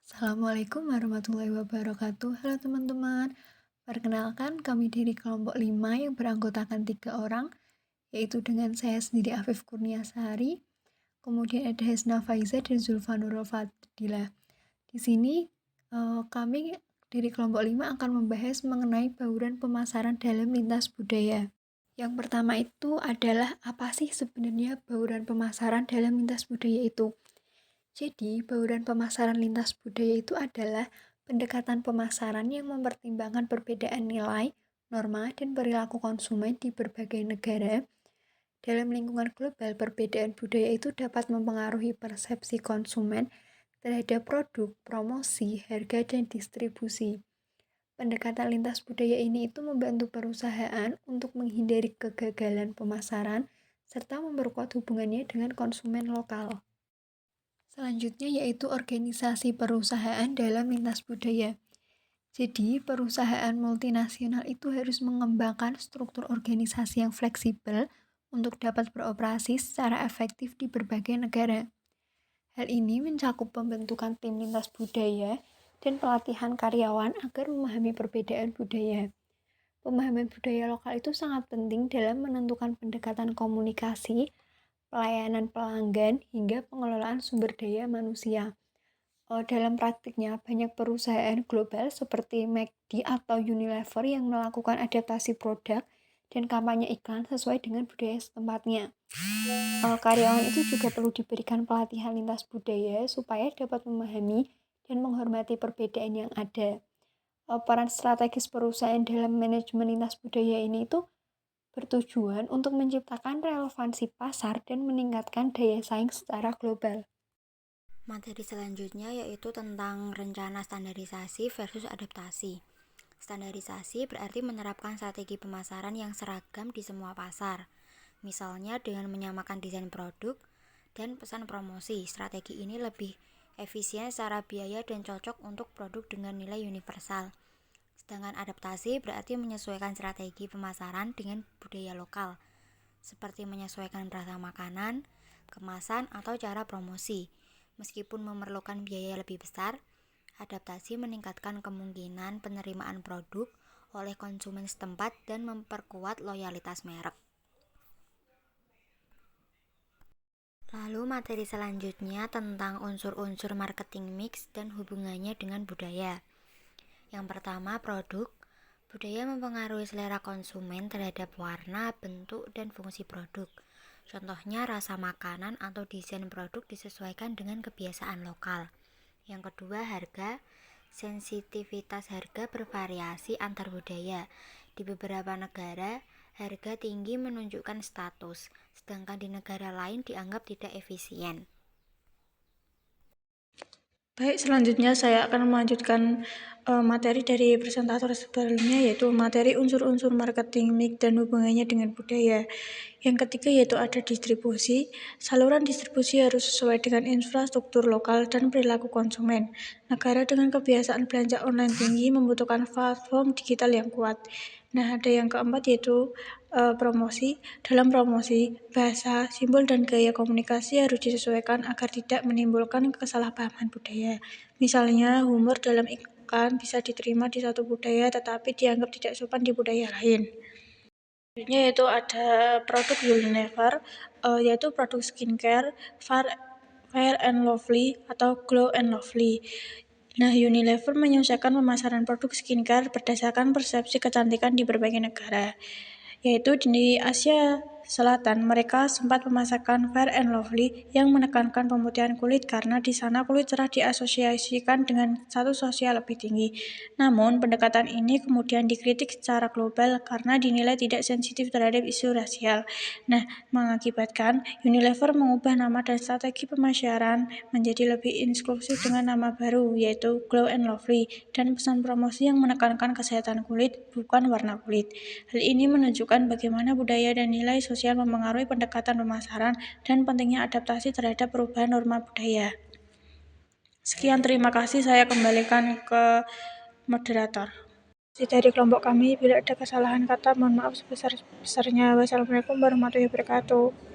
Assalamualaikum warahmatullahi wabarakatuh. Halo teman-teman, perkenalkan kami dari kelompok 5 yang beranggotakan 3 orang, yaitu dengan saya sendiri Afif Kurniasari, kemudian ada Hesna Faiza dan Zulfa Nurul Fadilah. Di sini kami dari kelompok 5 akan membahas mengenai bauran pemasaran dalam lintas budaya. Yang pertama itu adalah apa sih sebenarnya bauran pemasaran dalam lintas budaya itu? Jadi, bauran pemasaran lintas budaya itu adalah pendekatan pemasaran yang mempertimbangkan perbedaan nilai, norma, dan perilaku konsumen di berbagai negara. Dalam lingkungan global, perbedaan budaya itu dapat mempengaruhi persepsi konsumen terhadap produk, promosi, harga, dan distribusi. Pendekatan lintas budaya ini itu membantu perusahaan untuk menghindari kegagalan pemasaran serta memperkuat hubungannya dengan konsumen lokal. Selanjutnya yaitu organisasi perusahaan dalam lintas budaya. Jadi, perusahaan multinasional itu harus mengembangkan struktur organisasi yang fleksibel untuk dapat beroperasi secara efektif di berbagai negara. Hal ini mencakup pembentukan tim lintas budaya dan pelatihan karyawan agar memahami perbedaan budaya. Pemahaman budaya lokal itu sangat penting dalam menentukan pendekatan komunikasi, pelayanan pelanggan, hingga pengelolaan sumber daya manusia. Dalam praktiknya, banyak perusahaan global seperti McD atau Unilever yang melakukan adaptasi produk dan kampanye iklan sesuai dengan budaya setempatnya. Karyawan itu juga perlu diberikan pelatihan lintas budaya supaya dapat memahami dan menghormati perbedaan yang ada. Peran strategis perusahaan dalam manajemen lintas budaya ini itu bertujuan untuk menciptakan relevansi pasar dan meningkatkan daya saing secara global. Materi selanjutnya yaitu tentang rencana standarisasi versus adaptasi. Standarisasi berarti menerapkan strategi pemasaran yang seragam di semua pasar. Misalnya dengan menyamakan desain produk dan pesan promosi. Strategi ini lebih efisien secara biaya dan cocok untuk produk dengan nilai universal. Sedangkan adaptasi berarti menyesuaikan strategi pemasaran dengan budaya lokal, seperti menyesuaikan rasa makanan, kemasan, atau cara promosi. Meskipun memerlukan biaya lebih besar, adaptasi meningkatkan kemungkinan penerimaan produk oleh konsumen setempat dan memperkuat loyalitas merek. Lalu materi selanjutnya tentang unsur-unsur marketing mix dan hubungannya dengan budaya. Yang pertama, produk. Budaya mempengaruhi selera konsumen terhadap warna, bentuk, dan fungsi produk. Contohnya rasa makanan atau desain produk disesuaikan dengan kebiasaan lokal. Yang kedua, harga. Sensitivitas harga bervariasi antar budaya. Di beberapa negara, harga tinggi menunjukkan status, sedangkan di negara lain dianggap tidak efisien. Baik, selanjutnya saya akan melanjutkan materi dari presentator sebelumnya, yaitu materi unsur-unsur marketing mix dan hubungannya dengan budaya. Yang ketiga yaitu ada distribusi. Saluran distribusi harus sesuai dengan infrastruktur lokal dan perilaku konsumen. Negara dengan kebiasaan belanja online tinggi membutuhkan platform digital yang kuat. Nah, ada yang keempat yaitu promosi. Dalam promosi, bahasa, simbol, dan gaya komunikasi harus disesuaikan agar tidak menimbulkan kesalahpahaman budaya. Misalnya, humor dalam iklan bisa diterima di satu budaya tetapi dianggap tidak sopan di budaya lain. Selanjutnya yaitu ada produk Unilever, yaitu produk skincare Fair and Lovely atau Glow and Lovely. Nah, Unilever menyelesaikan pemasaran produk skincare berdasarkan persepsi kecantikan di berbagai negara, yaitu di Asia Selatan. Mereka sempat memasarkan Fair and Lovely yang menekankan pemutihan kulit karena di sana kulit cerah diasosiasikan dengan status sosial lebih tinggi. Namun, pendekatan ini kemudian dikritik secara global karena dinilai tidak sensitif terhadap isu rasial. Nah, mengakibatkan Unilever mengubah nama dan strategi pemasaran menjadi lebih inklusif dengan nama baru, yaitu Glow and Lovely, dan pesan promosi yang menekankan kesehatan kulit, bukan warna kulit. Hal ini menunjukkan bagaimana budaya dan nilai sosial mempengaruhi pendekatan pemasaran dan pentingnya adaptasi terhadap perubahan norma budaya. Sekian, terima kasih. Saya kembalikan ke moderator. Dari kelompok kami, bila ada kesalahan kata, mohon maaf sebesar-besarnya. Wassalamualaikum warahmatullahi wabarakatuh.